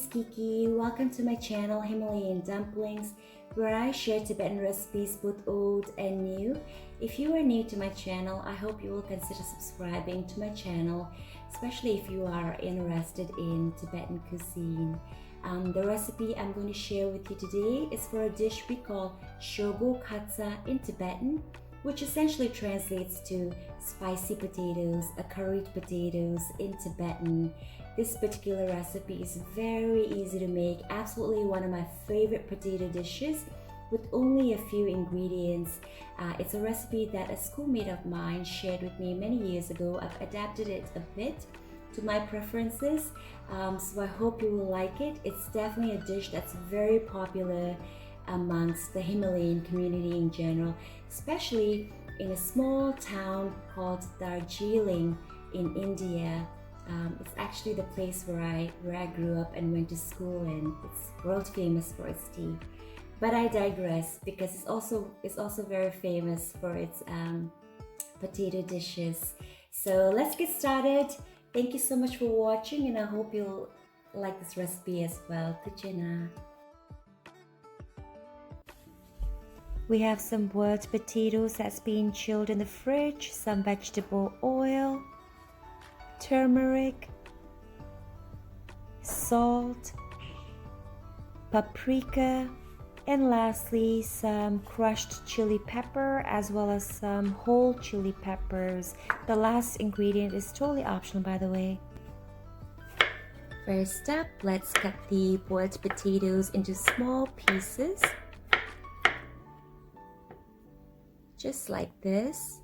is Kiki. Welcome to my channel Himalayan Dumplings, where I share Tibetan recipes both old and new. If you are new to my channel, I hope you will consider subscribing to my channel, especially if you are interested in Tibetan cuisine. The recipe I'm going to share with you today is for a dish we call Shogo Khatsa in Tibetan, which essentially translates to spicy potatoes, curried potatoes in Tibetan. This particular recipe is very easy to make, absolutely one of my favorite potato dishes with only a few ingredients. It's a recipe that a schoolmate of mine shared with me many years ago. I've adapted it a bit to my preferences, so I hope you will like it. It's definitely a dish that's very popular amongst the Himalayan community in general, especially in a small town called Darjeeling in India. It's actually the place where I grew up and went to school, and it's world famous for its tea. But I digress, because it's also very famous for its potato dishes. So let's get started. Thank you so much for watching, and I hope you'll like this recipe as well. Kuchina. We have some boiled potatoes that's been chilled in the fridge, some vegetable oil, turmeric, salt, paprika, and lastly some crushed chili pepper as well as some whole chili peppers. The last ingredient is totally optional, by the way. First up, let's cut the boiled potatoes into small pieces, just like this.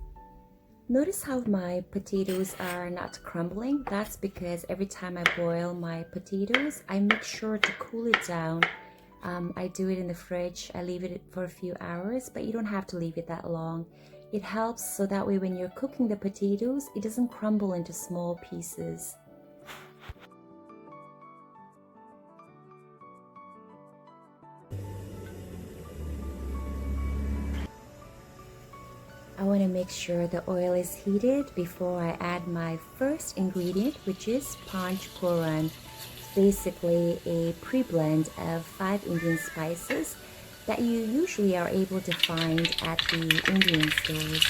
Notice how my potatoes are not crumbling. That's because every time I boil my potatoes, I make sure to cool it down. I do it in the fridge. I leave it for a few hours, but you don't have to leave it that long. It helps so that way when you're cooking the potatoes, it doesn't crumble into small pieces. I want to make sure the oil is heated before I add my first ingredient, which is panch phoron. Basically a pre-blend of 5 Indian spices that you usually are able to find at the Indian stores.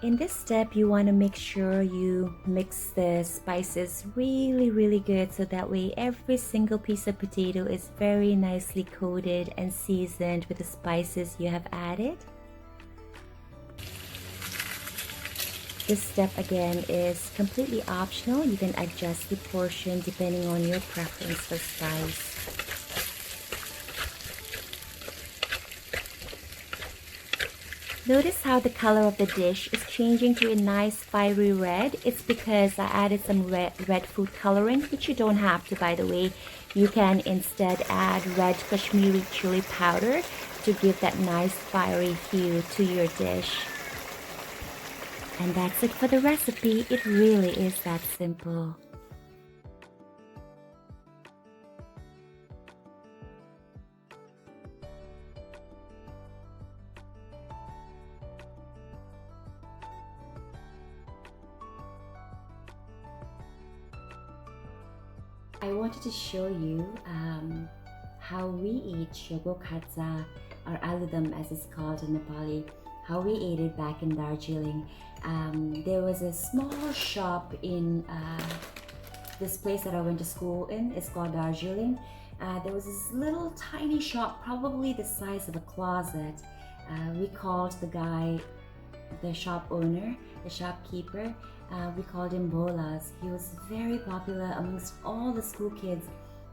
In this step, you want to make sure you mix the spices really good, so that way every single piece of potato is very nicely coated and seasoned with the spices you have added. This step again is completely optional. You can adjust the portion depending on your preference for spice. Notice how the color of the dish is changing to a nice fiery red. It's because I added some red food coloring, which you don't have to, by the way. You can instead add red Kashmiri chili powder to give that nice fiery hue to your dish. And that's it for the recipe. It really is that simple. I wanted to show you how we eat Shogo Khatsa, or Alu Dum as it's called in Nepali, how we ate it back in Darjeeling. There was a small shop in this place that I went to school in. It's called Darjeeling. There was this little tiny shop, probably the size of a closet. We called the guy, the shop owner, the shopkeeper, we called him Bolas. He was very popular amongst all the school kids,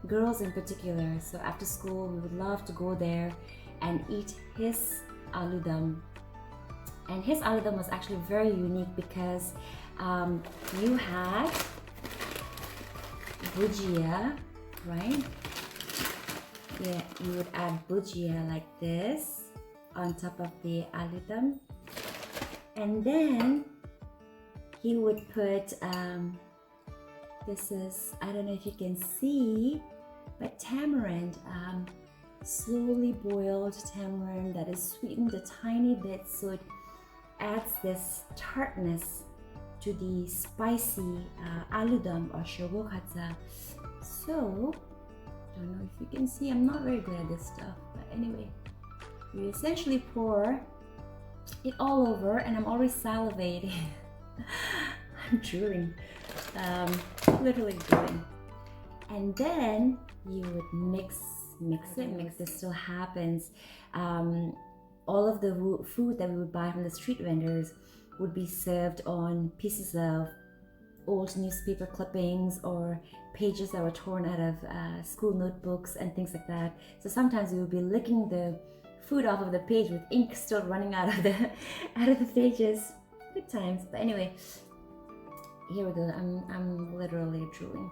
girls in particular. So after school, we would love to go there and eat his Alu Dum. And his Alu Dum was actually very unique because you had bhujia, right? Yeah, you would add bhujia like this on top of the Alu Dum. And then he would put, this is, I don't know if you can see, but tamarind, slowly boiled tamarind that is sweetened a tiny bit, so it adds this tartness to the spicy Aloo Dum or Shogo Khatsa. So, don't know if you can see, I'm not very good at this stuff, but anyway, you essentially pour it all over, and I'm already salivating. I'm drooling, literally drooling. And then you would mix it. This still happens. All of the food that we would buy from the street vendors would be served on pieces of old newspaper clippings or pages that were torn out of school notebooks and things like that. So sometimes we would be licking the food off of the page with ink still running out of the pages. Good times. But anyway, here we go. I'm literally drooling.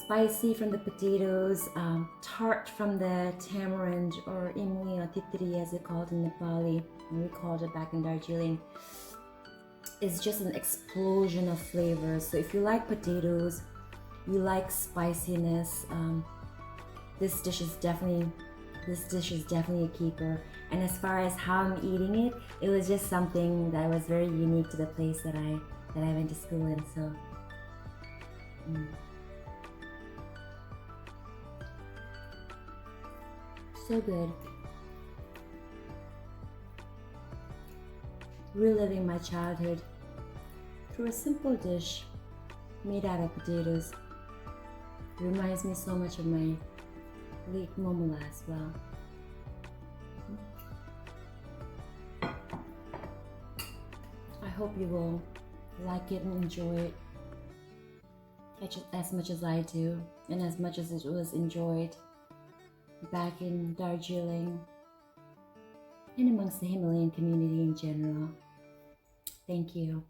Spicy from the potatoes, tart from the tamarind or imli or titri as they call it in Nepali, and we called it back in Darjeeling. It's just an explosion of flavors. So if you like potatoes, you like spiciness, this dish is definitely a keeper. And as far as how I'm eating it, it was just something that was very unique to the place that I went to school in. So. So good. Reliving my childhood through a simple dish made out of potatoes. It reminds me so much of my late Momola as well. I hope you will like it and enjoy it as much as I do, and as much as it was enjoyed back in Darjeeling and amongst the Himalayan community in general. Thank you.